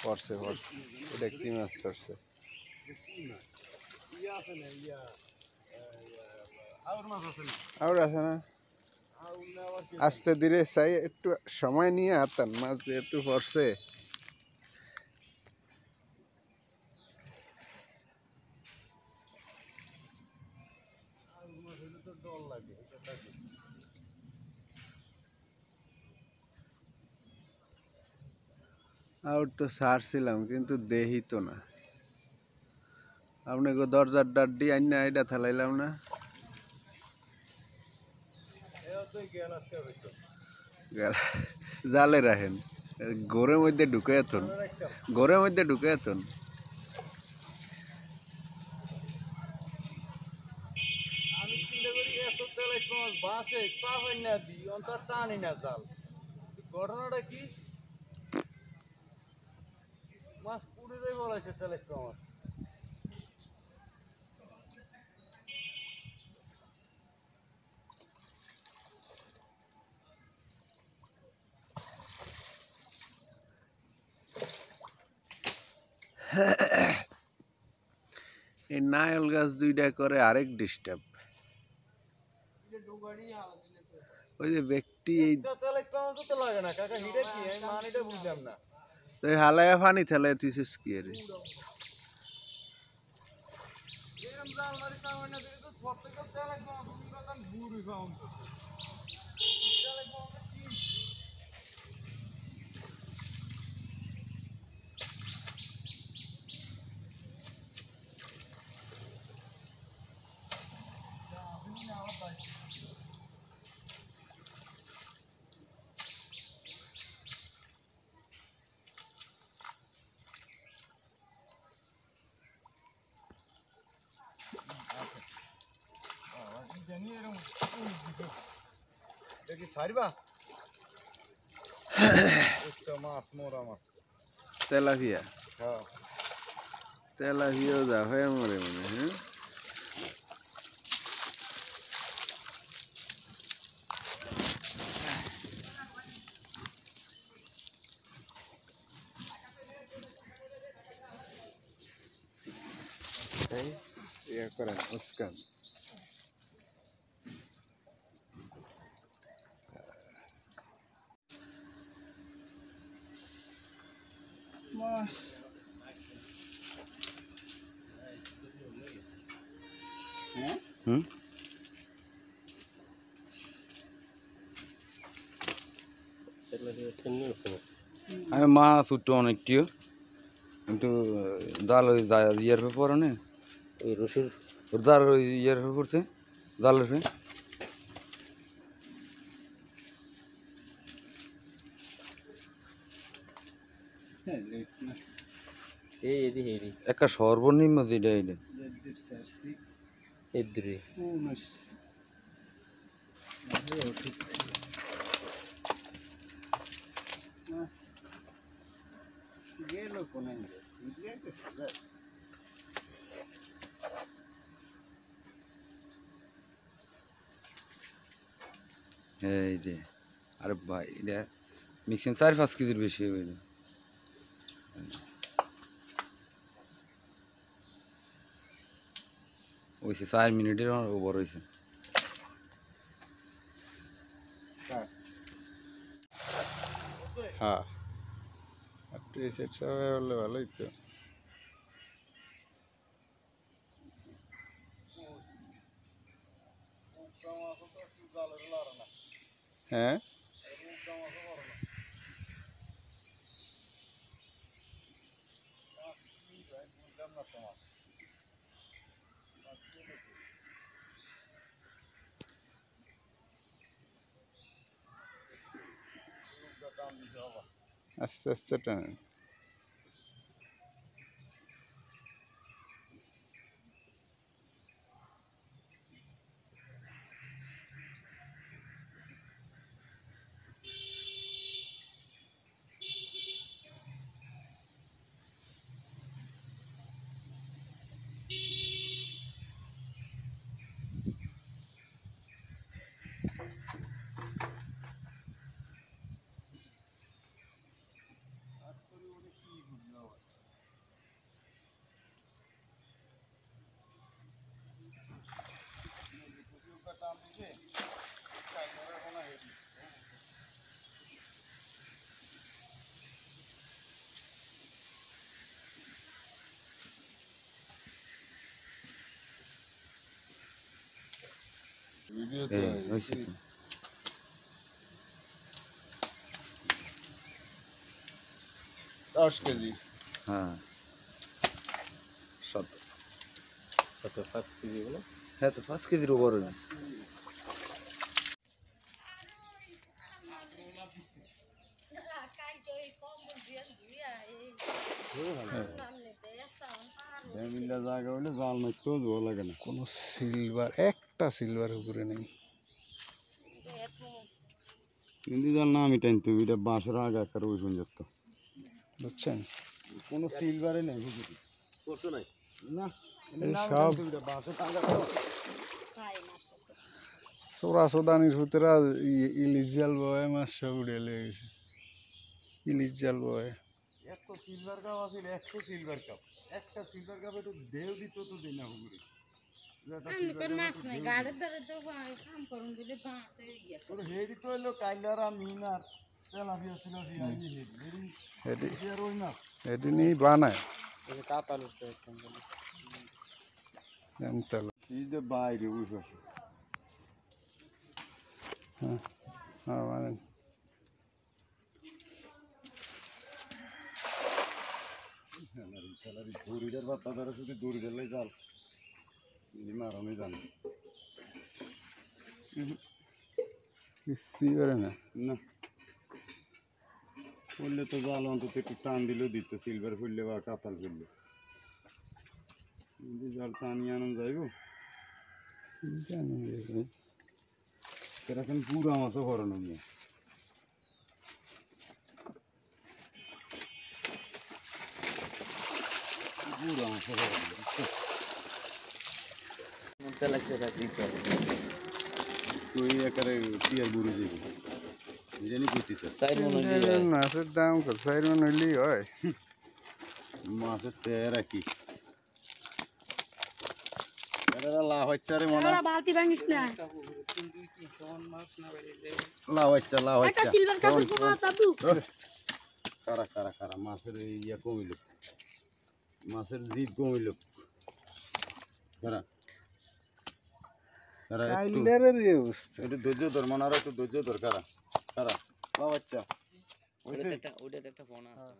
পড়ছে এটা কি মাছ পড়ছে আর আছে না আস্তে ধীরে চাই একটু সময় নিয়ে আতান মাছ যেহেতু পড়ছে আউট তো ছাড়ছিলাম কিন্তু দেহি তো না আপনাকে দরজার ডাট দিয়ে আইনা এটা থালাইলাম না জালে রাখেন ঘরের মধ্যে ঢুকে এতন ঘরের মধ্যে ঢুকে এতন আমি চিন্তা করি এত তেল মাছ বাসে চাপাই না দিই অন্তর টানি না জাল ঘটনাটা কি মাছ পুড়ে যাই বলাইছে তেল মাছ এই নায়ল গাছ দুইটা করে আরেক ডিস্টার্ব ওই যে ব্যক্তি লাগে না কাকা হিডে কি আমি মানিটা বুঝলাম না তুই হালায়া পানি থেলায় তুইছিস কি রে এরকম জাল মারি সামনে না দিলে তো সব থেকে তেল মাছ তুমি কথা ঘুরি পাউন তেল মাছ কি দেখি সারিবা আচ্ছা মাছ মোরা মাছ তেলাপিয়া হ্যাঁ তেলাপিয়াও যা হয়ে মরে মনে হ্যাঁ ইয়া করেন উস্কান মাছ হুম আমি মাছ উঠতো অনেকটিও কিন্তু জাল ওই ইয়ের পরে না ওই রশির ওর জাল ওই ইয়ের পড়ছে জালের একটা সর্বনিম্ন যেটা এটা এদ্রি গেল কোনে এই যে আরে ভাই এটা মিক্সিং 4-5 কেজির বেশি হবে ওইসে 4 মিনিটের ওভার হয়েছে হ্যাঁ একটু এসে সবাই বললে ভালোই তো হ্যাঁ আস্তে আস্তে টান হয়েছে তো। 10 কেজি। হ্যাঁ শত। কত 5 কেজি বলে হ্যাঁ তো 5 কেজির উপর হয়েছে। মিল্লা জায়গা হলে জাল মারতেও জোর লাগে না। কোনো সিলভার, একটা সিলভার উপরে নেই। কিন্তু জাল না আমি টাইম তো এটা বাঁশের আগে একটা রসুন যেত বুঝছেন? কোনো সিলভারে নেই হুজুরি কত নাই না এই সব বাঁশের টাকা সোরা সোদানির ভিতরে ইলিশ জাল বয়, মাছ সব উড়ে লেগেছে। ইলিশ জাল বয়। এত সিলভার কাপ আছে 100 সিলভার কাপ একটা সিলভার কাপ একটু দেও দিত তো দিই না হুজুরি হেডি তো হইলো কাইলারা মিনার তেলাপিয়া তেলাপিয়া হেডি আর ওই না এটি নিয়েই বানায়। কাতাল জানতাল। সিজে বাইরে উঠে হ্যাঁ হ্যাঁ মানেন। স্যালারি দড়িটার বার্তা দ্বারা শুধু দড়ি দিলেই জাল মারানোই জানে কিচ্ছুই করে না। না ফুললে তো জাল অন্তত একটু টান দিলেও দিত সিলভার ফুললে বা কাতাল ফুললে যদি জাল টানিয়ে আনন্দ যাইব জানি সেরকম পুরা মাছও ভরানো নিয়ে পুরা মাছও ভরানো তুই একারে টিয়ার বুড়ি যাবি জানি কইতেছে মাছের দাম কত? 4 মন হইলেই হয়। মাছের চেহারা কি লাভ হচ্ছে রে মনে বালতি ভাঙিস না লাভ হচ্ছে একটা সিলভার কাপের পোকা সাবু কারা কারা কারা মাছের ইয়া কমিল মাছের জিদ কমিল কারা কারা কাইলারের এই অবস্থা। একটু ধৈর্য ধর মনে আর একটু ধৈর্য ধর কারা কারা লাভ হচ্ছে ওটা একটা ফোন আছে।